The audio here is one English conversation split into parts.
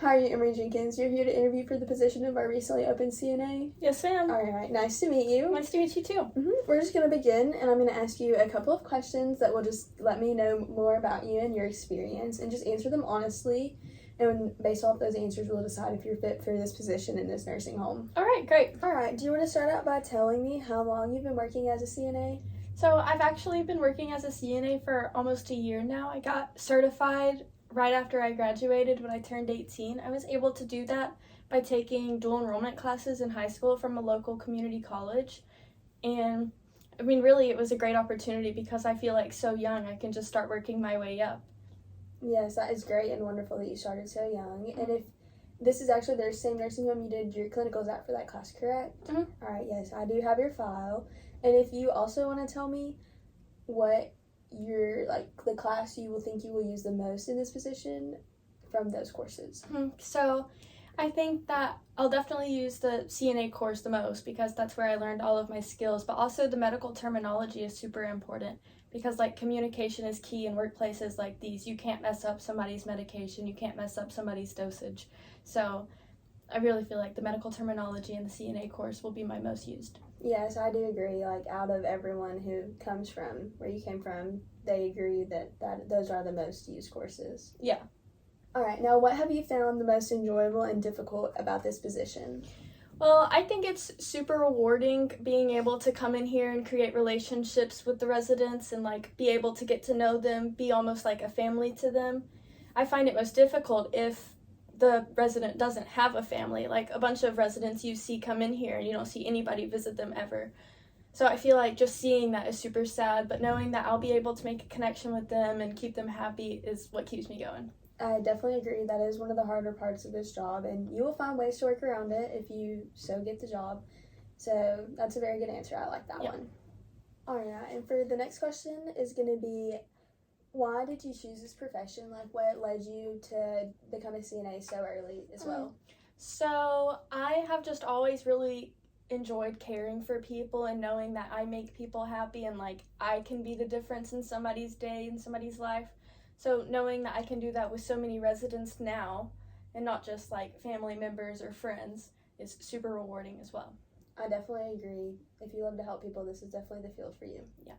Hi, I'm Emery Jenkins. You're here to interview for the position of our recently opened CNA. Yes, ma'am. All right, nice to meet you. Nice to meet you, too. We're just going to begin, and I'm going to ask you a couple of questions that will just let me know more about you and your experience, and just answer them honestly. And based off those answers, we'll decide if you're fit for this position in this nursing home. All right, great. All right, do you want to start out by telling me how long you've been working as a CNA? So I've actually been working as a CNA for almost a year now. I got certified right after I graduated when I turned 18. I was able to do that by taking dual enrollment classes in high school from a local community college. And I mean, really, it was a great opportunity because I feel like so young, I can just start working my way up. Yes, that is great and wonderful that you started so young. And if this is actually the same nursing home you did your clinicals at for that class, correct? Mm-hmm. All right, yes, I do have your file. And if you also want to tell me what your, the class you will think you will use the most in this position from those courses. So I think that I'll definitely use the CNA course the most because that's where I learned all of my skills, but also the medical terminology is super important because communication is key in workplaces like these. You can't mess up somebody's medication, you can't mess up somebody's dosage. So I really feel like the medical terminology in the CNA course will be my most used. Yes, I do agree. Out of everyone who comes from where you came from, they agree that those are the most used courses. Yeah. All right, now what have you found the most enjoyable and difficult about this position? Well, I think it's super rewarding being able to come in here and create relationships with the residents and be able to get to know them, be almost like a family to them. I find it most difficult if the resident doesn't have a family. A bunch of residents you see come in here and you don't see anybody visit them ever. So I feel like just seeing that is super sad, but knowing that I'll be able to make a connection with them and keep them happy is what keeps me going. I definitely agree. That is one of the harder parts of this job, and you will find ways to work around it if you so get the job. So that's a very good answer. I like that one. All right, and for the next question is going to be, why did you choose this profession? What led you to become a CNA so early as well? So I have just always really enjoyed caring for people and knowing that I make people happy and I can be the difference in somebody's day, in somebody's life. So knowing that I can do that with so many residents now and not just family members or friends is super rewarding as well. I definitely agree. If you love to help people, this is definitely the field for you. Yeah.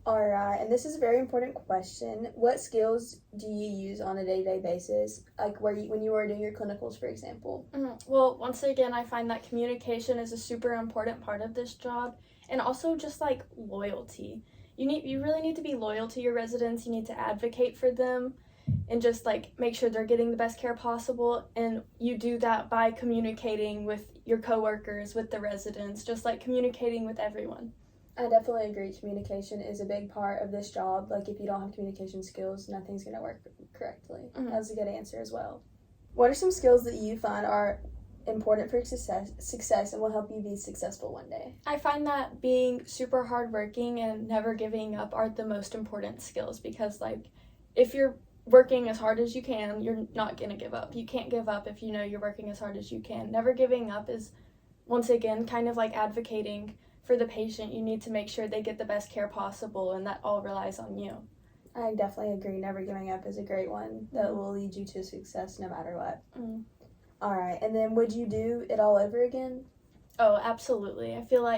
All right, and this is a very important question. What skills do you use on a day-to-day basis, when you are doing your clinicals, for example? Well, once again, I find that communication is a super important part of this job, and also just loyalty. You really need to be loyal to your residents. You need to advocate for them and just make sure they're getting the best care possible. And you do that by communicating with your coworkers, with the residents, just communicating with everyone. I definitely agree. Communication is a big part of this job. If you don't have communication skills, nothing's going to work correctly. That's a good answer as well. What are some skills that you find are important for success and will help you be successful one day? I find that being super hardworking and never giving up are the most important skills because if you're working as hard as you can, you're not going to give up. You can't give up if you know you're working as hard as you can. Never giving up is, once again, kind of advocating for the patient. You need to make sure they get the best care possible, and that all relies on you. I definitely agree. Never giving up is a great one that will lead you to success no matter what. All right, and then would you do it all over again? Oh, absolutely. I feel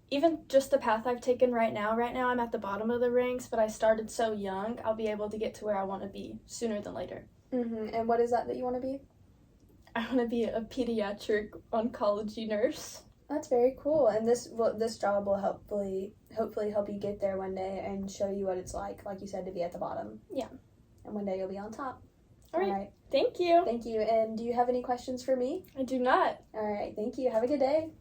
even just the path I've taken right now I'm at the bottom of the ranks, but I started so young, I'll be able to get to where I want to be sooner than later. And what is that you want to be? I want to be a pediatric oncology nurse. That's very cool, and this job will hopefully help you get there one day and show you what it's like you said, to be at the bottom. Yeah. And one day you'll be on top. All right. Thank you. Thank you. And do you have any questions for me? I do not. All right. Thank you. Have a good day.